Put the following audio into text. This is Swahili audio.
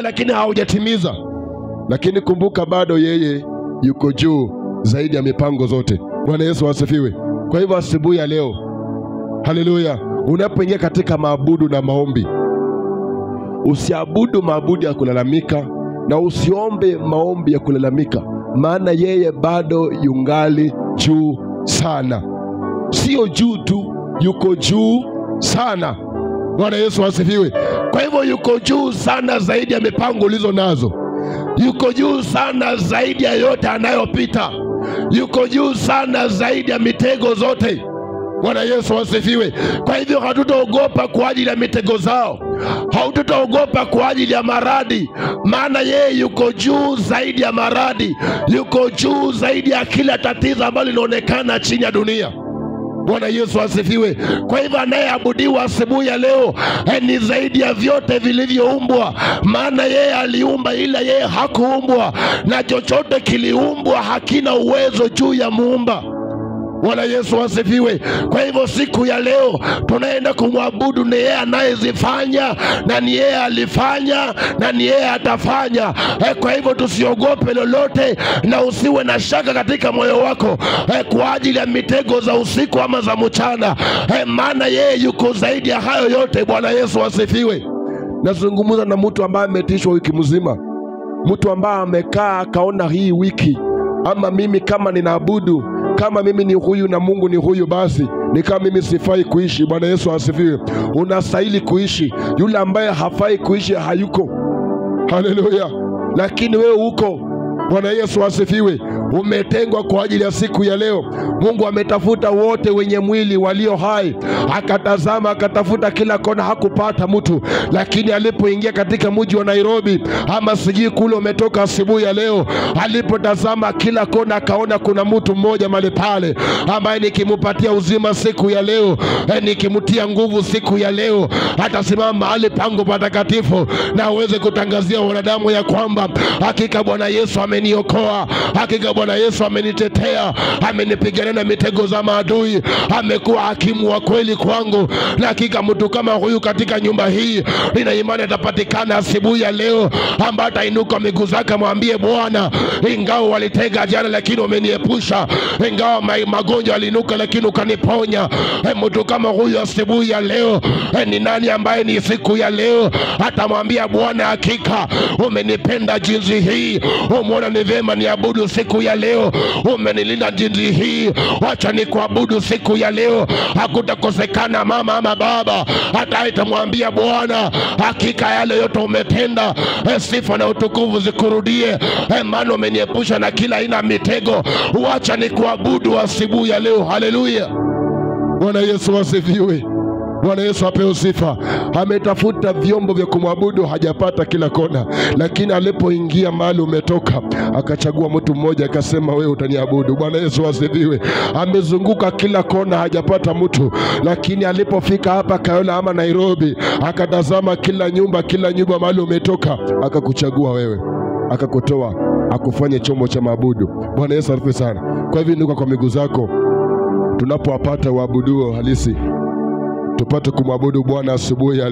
lakini haujatimiza. Lakini kumbuka bado yeye yuko juu zaidi ya mipango zote. Bwana Yesu asifiwe. Kwa hivyo asubuhi ya leo, haleluya, unapoingia katika maabudu na maombi, usiabudu maabudu ya kulalamika na usiombe maombi ya kulalamika, maana yeye bado yungali juu sana. Sio juu tu, yuko juu sana. Bwana Yesu asifiwe. Kwa hivyo yuko juu sana zaidi ya mipango ulizo nazo. Yuko juu sana zaidi ya yote anayopita. Yuko juu sana zaidi ya mitego zote. Bwana Yesu asifiwe. Kwa hivyo hatutaogopa kwa ajili ya mitego zao. Hatutaogopa kwa ajili ya maradhi, maana yeye yuko juu zaidi ya maradhi. Yuko juu zaidi ya kila tatizo ambalo linaonekana chini ya dunia. Bwana Yesu asifiwe. Kwa hivyo anayeabudiwa asubuhi ya leo ni zaidi ya vyote vilivyoumbwa, maana yeye aliumba ila yeye hakuumbwa, na chochote kiliumbwa hakina uwezo juu ya muumba. Bwana Yesu asifiwe. Kwa hivyo siku ya leo tunaenda kumwabudu ni yeye anayezifanya, na ni yeye alifanya, na ni yeye atafanya. Kwa hivyo tusiogope lolote, na usiwe na shaka katika moyo wako kwa ajili ya mitego za usiku ama za mchana, maana yeye yuko zaidi ya hayo yote. Bwana Yesu asifiwe. Nazungumza na mtu ambaye ametishwa wiki mzima, mtu ambaye amekaa akaona hii wiki, ama mimi kama ninaabudu, kama mimi ni huyu na Mungu ni huyu, basi ni kama mimi sifai kuishi. Bwana Yesu asifiwe. Unastahili kuishi. Yule ambaye hafai kuishi hayuko. Haleluya. Lakini wewe uko. Bwana Yesu asifiwe. Umetengwa kwa ajili ya siku ya leo. Mungu ametafuta wote wenye mwili walio hai, akatazama akatafuta kila kona, hakupata mtu. Lakini alipoingia katika mji wa Nairobi, ama sijui kule umetoka asubuhi ya leo, alipotazama kila kona akaona kuna mtu mmoja mahali pale ambaye nikimupatia uzima siku ya leo, nikimtia nguvu siku ya leo, atasimama mahali pangu patakatifu na aweze kutangazia wanadamu ya kwamba hakika Bwana Yesu ameniokoa, hakika Bwana Yesu amenitetea, amenipigania na mitego za maadui, amekuwa hakimu wa kweli kwangu. Na hakika mtu kama huyu katika nyumba hii, nina imani atapatikana asubuhi ya leo, ambaye atainuka miguu zake mwambie Bwana, ingawa walitega jana lakini umeniepusha, ingawa magonjwa alinuka lakini ukaniponya. Mtu kama huyu asubuhi ya leo, ni nani ambaye ni siku ya leo atamwambia Bwana, hakika umenipenda jinsi hii, umeona ni vema niabudu siku ya leo, umenilinda jinsi hii, wacha ni kuabudu siku ya leo. Hakutakosekana mama ama baba atamwambia Bwana, hakika yale yote umetenda, sifa na utukufu zikurudie, maana umeniepusha na kila aina mitego. Wacha ni kuabudu asubuhi ya leo. Haleluya. Bwana Yesu asifiwe. Bwana Yesu apewe sifa. Ametafuta vyombo vya kumwabudu, hajapata kila kona, lakini alipoingia mahali umetoka, akachagua mtu mmoja akasema wewe utaniabudu. Bwana Yesu asifiwe. Amezunguka kila kona, hajapata mtu, lakini alipofika hapa Kayole ama Nairobi, akatazama kila nyumba mahali umetoka, akakuchagua wewe, akakutoa, akufanye chombo cha maabudu. Bwana Yesu asifiwe sana. Kwa hivyo inuka kwa miguu zako, tunapowapata waabuduo halisi, tupate kumwabudu Bwana asubuhi ya